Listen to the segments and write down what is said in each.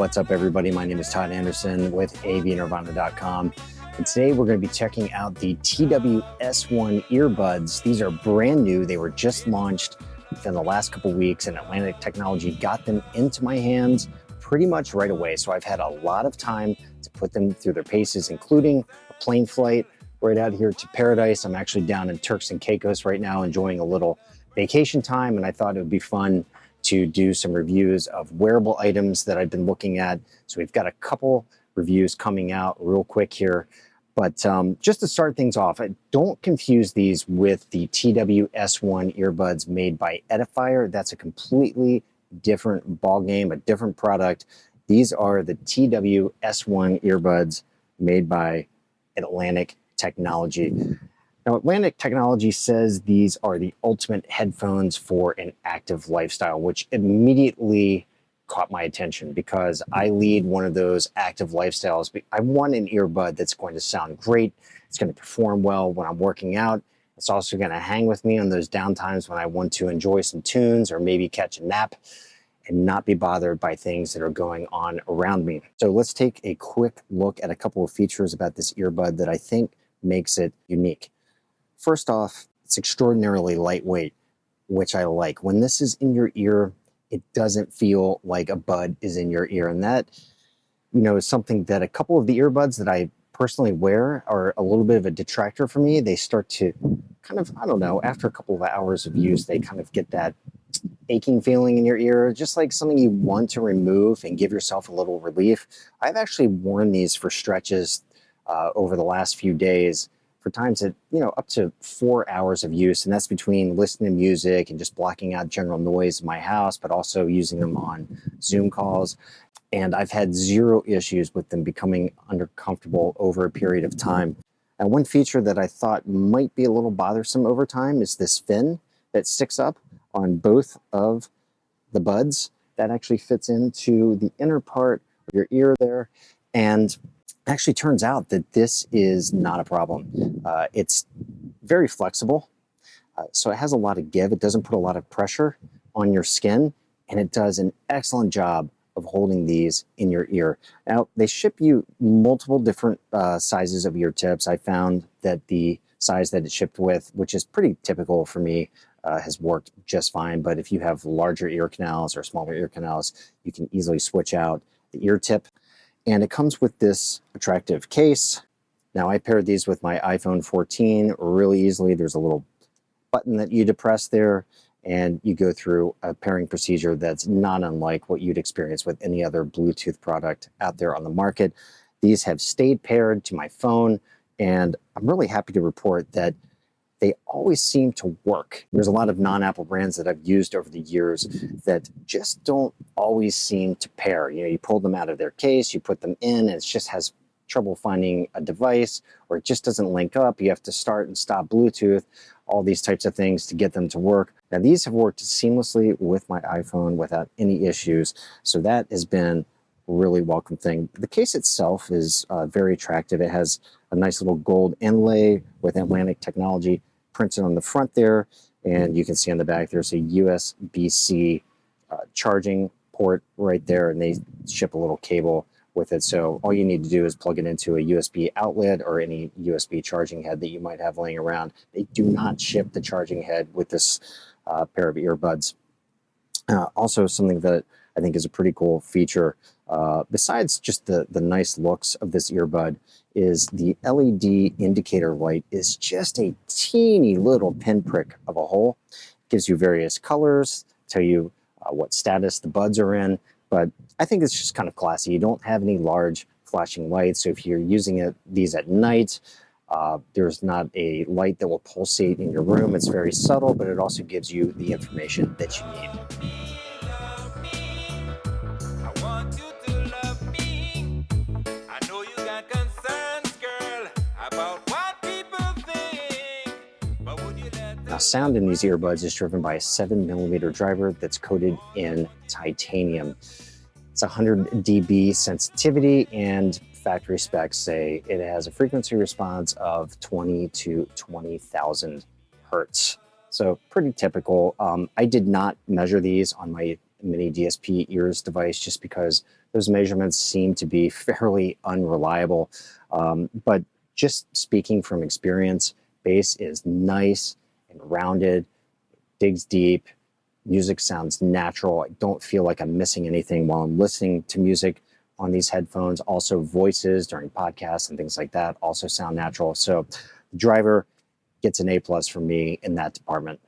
What's up, everybody? My name is Todd Anderson with avnirvana.com. And today we're going to be checking out the TWS1 earbuds. These are brand new. They were just launched within the last couple weeks, and Atlantic Technology got them into my hands pretty much right away. So I've had a lot of time to put them through their paces, including a plane flight right out here to Paradise. I'm actually down in Turks and Caicos right now, enjoying a little vacation time, and I thought it would be fun to do some reviews of wearable items that I've been looking at. So we've got a couple reviews coming out real quick here. But just to start things off, don't confuse these with the TWS1 earbuds made by Edifier. That's a completely different ballgame, a different product. These are the TWS1 earbuds made by Atlantic Technology. Now, Atlantic Technology says these are the ultimate headphones for an active lifestyle, which immediately caught my attention because I lead one of those active lifestyles. I want an earbud that's going to sound great. It's going to perform well when I'm working out. It's also going to hang with me on those downtimes when I want to enjoy some tunes or maybe catch a nap and not be bothered by things that are going on around me. So let's take a quick look at a couple of features about this earbud that I think makes it unique. First off, it's extraordinarily lightweight, which I like. When this is in your ear, it doesn't feel like a bud is in your ear. And that, is something that a couple of the earbuds that I personally wear are a little bit of a detractor for me. They start to kind of, after a couple of hours of use, they kind of get that aching feeling in your ear, just like something you want to remove and give yourself a little relief. I've actually worn these for stretches over the last few days, for times that, up to 4 hours of use. And that's between listening to music and just blocking out general noise in my house, but also using them on Zoom calls. And I've had zero issues with them becoming uncomfortable over a period of time. And one feature that I thought might be a little bothersome over time is this fin that sticks up on both of the buds. That actually fits into the inner part of your ear there. And actually turns out that this is not a problem. It's very flexible, so it has a lot of give. It doesn't put a lot of pressure on your skin, and it does an excellent job of holding these in your ear. Now, they ship you multiple different sizes of ear tips. I found that the size that it shipped with, which is pretty typical for me, has worked just fine. But if you have larger ear canals or smaller ear canals, you can easily switch out the ear tip. And it comes with this attractive case. Now, I paired these with my iPhone 14 really easily. There's a little button that you depress there, and you go through a pairing procedure that's not unlike what you'd experience with any other Bluetooth product out there on the market. These have stayed paired to my phone, and I'm really happy to report that they always seem to work. There's a lot of non-Apple brands that I've used over the years that just don't always seem to pair. You pull them out of their case, you put them in, and it just has trouble finding a device, or it just doesn't link up. You have to start and stop Bluetooth, all these types of things to get them to work. Now, these have worked seamlessly with my iPhone without any issues, so that has been a really welcome thing. The case itself is very attractive. It has a nice little gold inlay with Atlantic Technology printed on the front there, and you can see on the back there's a USB-C charging port right there, and they ship a little cable with it. So all you need to do is plug it into a USB outlet or any USB charging head that you might have laying around. They do not ship the charging head with this pair of earbuds. Also, something that I think is a pretty cool feature, besides just the nice looks of this earbud, is the LED indicator light is just a teeny little pinprick of a hole. It gives you various colors, tell you what status the buds are in, but I think it's just kind of classy. You don't have any large flashing lights, so if you're using these at night, there's not a light that will pulsate in your room. It's very subtle, but it also gives you the information that you need. Now, sound in these earbuds is driven by a 7mm driver that's coated in titanium. It's 100 dB sensitivity, and factory specs say it has a frequency response of 20 to 20,000 hertz. So pretty typical. I did not measure these on my mini DSP ears device just because those measurements seem to be fairly unreliable. But just speaking from experience, bass is nice and rounded, digs deep, music sounds natural. I don't feel like I'm missing anything while I'm listening to music on these headphones. Also, voices during podcasts and things like that also sound natural. So the driver gets an A+ from me in that department.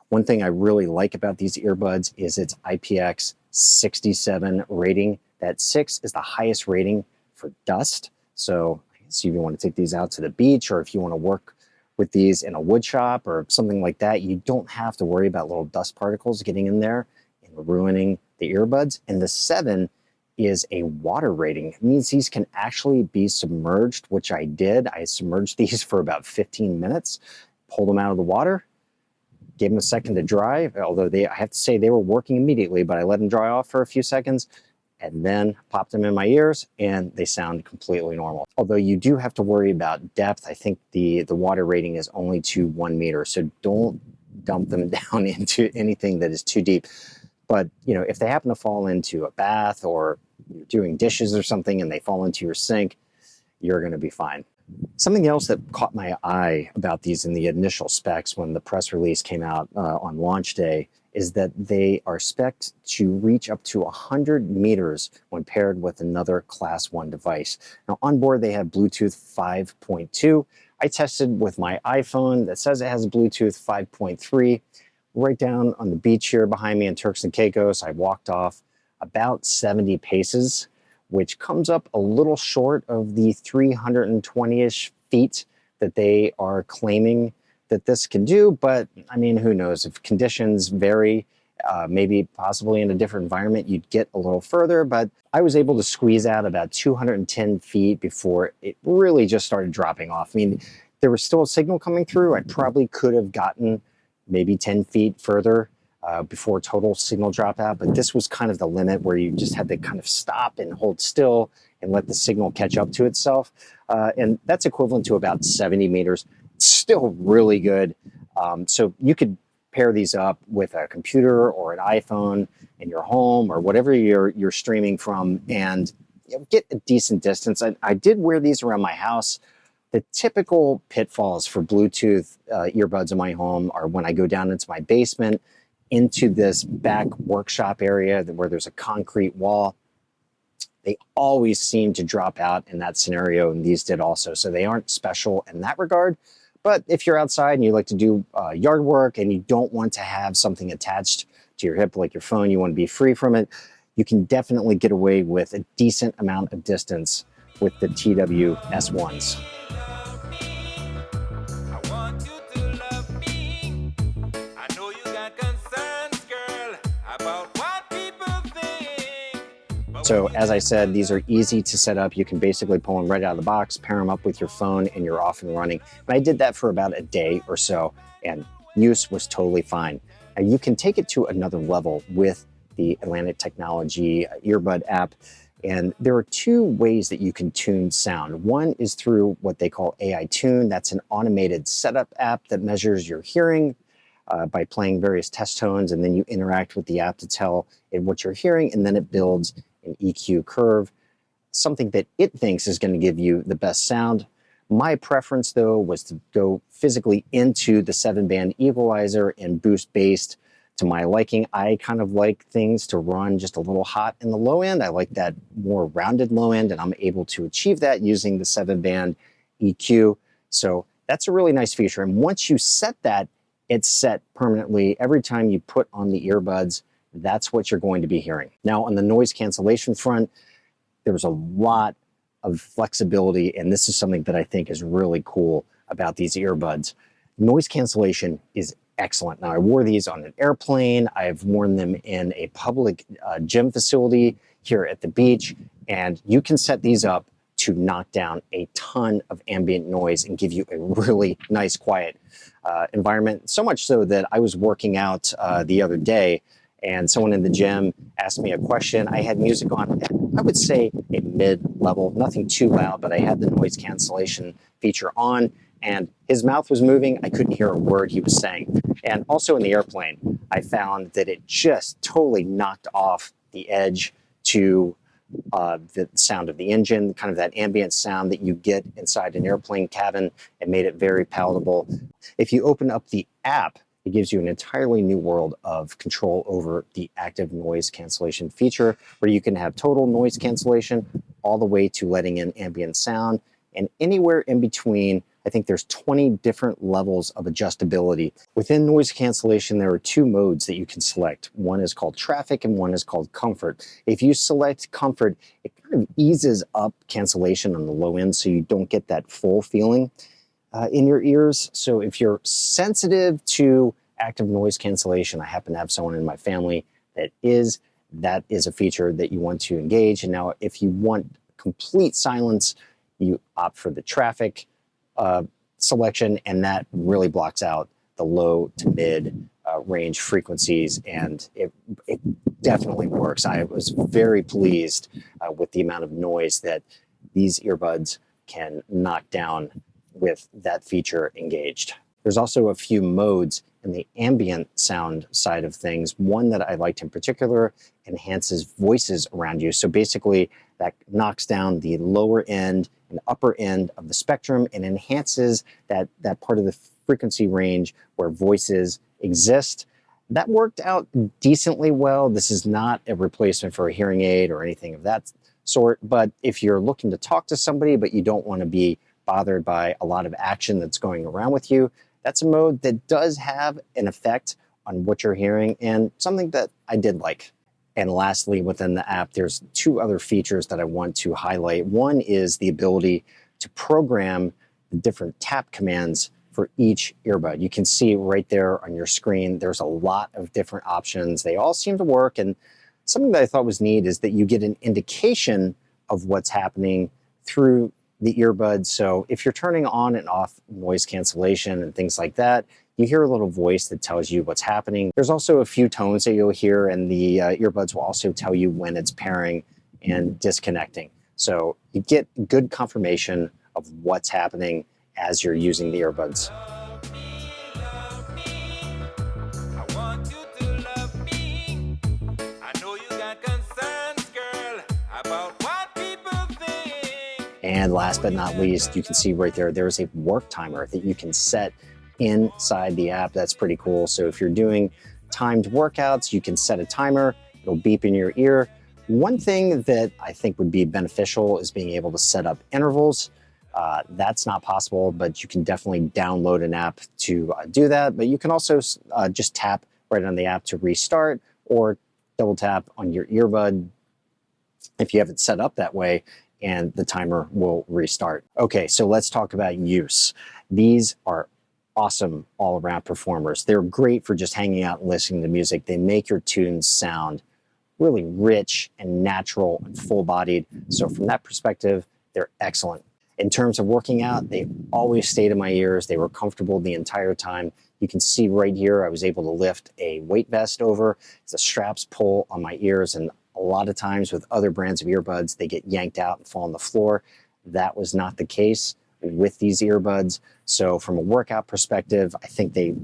One thing I really like about these earbuds is its IPX67 rating. That 6 is the highest rating for dust. So I guess if you want to take these out to the beach, or if you want to work with these in a wood shop or something like that, you don't have to worry about little dust particles getting in there and ruining the earbuds. And the 7 is a water rating. It means these can actually be submerged, which I did. I submerged these for about 15 minutes, pulled them out of the water, gave them a second to dry, although I have to say they were working immediately, but I let them dry off for a few seconds and then popped them in my ears and they sound completely normal. Although you do have to worry about depth. I think the water rating is only to 1 meter, so don't dump them down into anything that is too deep. But you know, if they happen to fall into a bath or you're doing dishes or something and they fall into your sink, you're going to be fine. Something else that caught my eye about these in the initial specs when the press release came out on launch day is that they are spec'd to reach up to 100 meters when paired with another Class 1 device. Now on board they have Bluetooth 5.2. I tested with my iPhone that says it has Bluetooth 5.3. Right down on the beach here behind me in Turks and Caicos, I walked off about 70 paces, which comes up a little short of the 320-ish feet that they are claiming that this can do. But I mean, who knows? If conditions vary, maybe possibly in a different environment, you'd get a little further. But I was able to squeeze out about 210 feet before it really just started dropping off. I mean, there was still a signal coming through. I probably could have gotten maybe 10 feet further before total signal dropout, but this was kind of the limit where you just had to kind of stop and hold still and let the signal catch up to itself. And that's equivalent to about 70 meters. It's still really good. So you could pair these up with a computer or an iPhone in your home or whatever you're streaming from and get a decent distance. I did wear these around my house. The typical pitfalls for Bluetooth earbuds in my home are when I go down into my basement, into this back workshop area where there's a concrete wall. They always seem to drop out in that scenario, and these did also. So they aren't special in that regard. But if you're outside and you like to do yard work and you don't want to have something attached to your hip like your phone, you want to be free from it, you can definitely get away with a decent amount of distance with the TWS1s. So as I said, these are easy to set up. You can basically pull them right out of the box, pair them up with your phone, and you're off and running. And I did that for about a day or so, and use was totally fine. And you can take it to another level with the Atlantic Technology earbud app. And there are two ways that you can tune sound. One is through what they call AI Tune. That's an automated setup app that measures your hearing by playing various test tones, and then you interact with the app to tell it what you're hearing, and then it builds an EQ curve, something that it thinks is going to give you the best sound. My preference, though, was to go physically into the 7-band equalizer and boost bass to my liking. I kind of like things to run just a little hot in the low end. I like that more rounded low end, and I'm able to achieve that using the 7-band EQ. So that's a really nice feature. And once you set that, it's set permanently. Every time you put on the earbuds, that's what you're going to be hearing. Now, on the noise cancellation front, there's a lot of flexibility, and this is something that I think is really cool about these earbuds. Noise cancellation is excellent. Now, I wore these on an airplane. I've worn them in a public gym facility here at the beach, and you can set these up to knock down a ton of ambient noise and give you a really nice, quiet environment. So much so that I was working out the other day, and someone in the gym asked me a question. I had music on, I would say a mid-level, nothing too loud, but I had the noise cancellation feature on, and his mouth was moving. I couldn't hear a word he was saying. And also in the airplane, I found that it just totally knocked off the edge to the sound of the engine, kind of that ambient sound that you get inside an airplane cabin, and made it very palatable. If you open up the app, it gives you an entirely new world of control over the active noise cancellation feature, where you can have total noise cancellation all the way to letting in ambient sound, and anywhere in between. I think there's 20 different levels of adjustability. Within noise cancellation, there are two modes that you can select. One is called traffic and one is called comfort. If you select comfort, it kind of eases up cancellation on the low end so you don't get that full feeling in your ears. So if you're sensitive to active noise cancellation, I happen to have someone in my family that is a feature that you want to engage. And now if you want complete silence, you opt for the traffic selection, and that really blocks out the low to mid range frequencies, and it definitely works. I was very pleased with the amount of noise that these earbuds can knock down with that feature engaged. There's also a few modes in the ambient sound side of things. One that I liked in particular enhances voices around you. So basically that knocks down the lower end and upper end of the spectrum and enhances that part of the frequency range where voices exist. That worked out decently well. This is not a replacement for a hearing aid or anything of that sort, but if you're looking to talk to somebody but you don't want to be bothered by a lot of action that's going around with you, that's a mode that does have an effect on what you're hearing, and something that I did like. And lastly, within the app, there's two other features that I want to highlight. One is the ability to program the different tap commands for each earbud. You can see right there on your screen, there's a lot of different options. They all seem to work, and something that I thought was neat is that you get an indication of what's happening through the earbuds. So if you're turning on and off noise cancellation and things like that, you hear a little voice that tells you what's happening. There's also a few tones that you'll hear, and the earbuds will also tell you when it's pairing and disconnecting. So you get good confirmation of what's happening as you're using the earbuds. And last but not least, you can see right there, there's a work timer that you can set inside the app. That's pretty cool. So if you're doing timed workouts, you can set a timer, it'll beep in your ear. One thing that I think would be beneficial is being able to set up intervals. That's not possible, but you can definitely download an app to do that. But you can also just tap right on the app to restart, or double tap on your earbud if you have it set up that way, and the timer will restart. Okay, so let's talk about use. These are awesome all-around performers. They're great for just hanging out and listening to music. They make your tunes sound really rich and natural and full-bodied. So from that perspective, they're excellent. In terms of working out, they always stayed in my ears. They were comfortable the entire time. You can see right here, I was able to lift a weight vest over. The straps pull on my ears, and a lot of times with other brands of earbuds, they get yanked out and fall on the floor. That was not the case with these earbuds. So from a workout perspective, I think they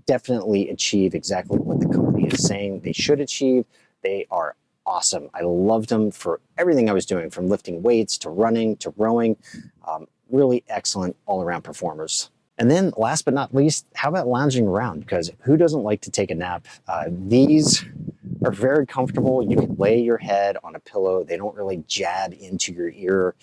definitely achieve exactly what the company is saying they should achieve. They are awesome. I loved them for everything I was doing, from lifting weights to running to rowing. Really excellent all-around performers. And then last but not least, how about lounging around? Because who doesn't like to take a nap? These are very comfortable. You can lay your head on a pillow. They don't really jab into your ear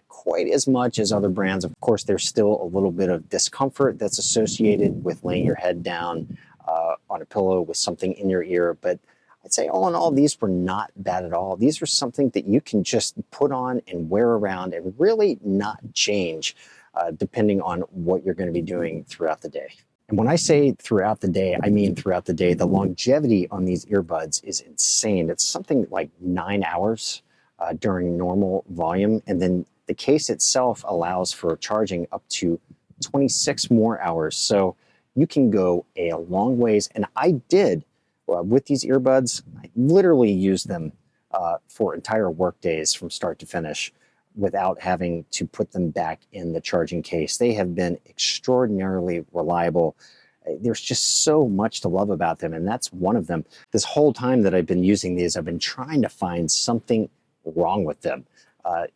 quite as much as other brands. Of course, there's still a little bit of discomfort that's associated with laying your head down on a pillow with something in your ear. But I'd say all in all, these were not bad at all. These are something that you can just put on and wear around and really not change depending on what you're going to be doing throughout the day. And when I say throughout the day, I mean throughout the day. The longevity on these earbuds is insane. It's something like 9 hours during normal volume. And then the case itself allows for charging up to 26 more hours. So you can go a long ways. And I did with these earbuds. I literally used them for entire work days from start to finish without having to put them back in the charging case. They have been extraordinarily reliable. There's just so much to love about them, and that's one of them. This whole time that I've been using these, I've been trying to find something wrong with them.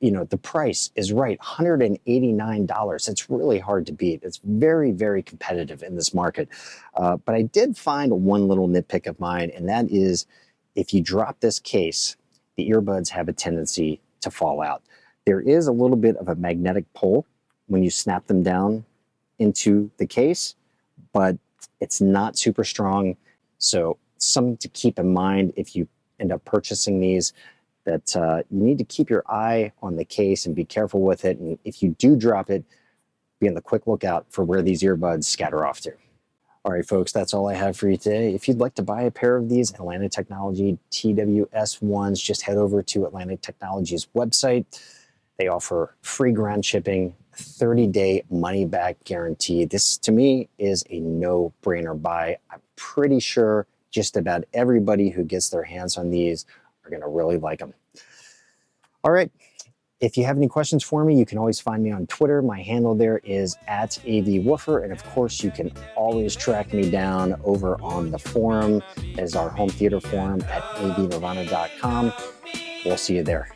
The price is right, $189. It's really hard to beat. It's very, very competitive in this market. But I did find one little nitpick of mine, and that is if you drop this case, the earbuds have a tendency to fall out. There is a little bit of a magnetic pull when you snap them down into the case, but it's not super strong. So something to keep in mind if you end up purchasing these, that you need to keep your eye on the case and be careful with it. And if you do drop it, be on the quick lookout for where these earbuds scatter off to. All right, folks, that's all I have for you today. If you'd like to buy a pair of these Atlantic Technology TWS1s, just head over to Atlantic Technology's website. They offer free ground shipping, 30-day money-back guarantee. This, to me, is a no-brainer buy. I'm pretty sure just about everybody who gets their hands on these are going to really like them. All right. If you have any questions for me, you can always find me on Twitter. My handle there is @AVWoofer. And of course, you can always track me down over on the forum as our home theater forum at avnirvana.com. We'll see you there.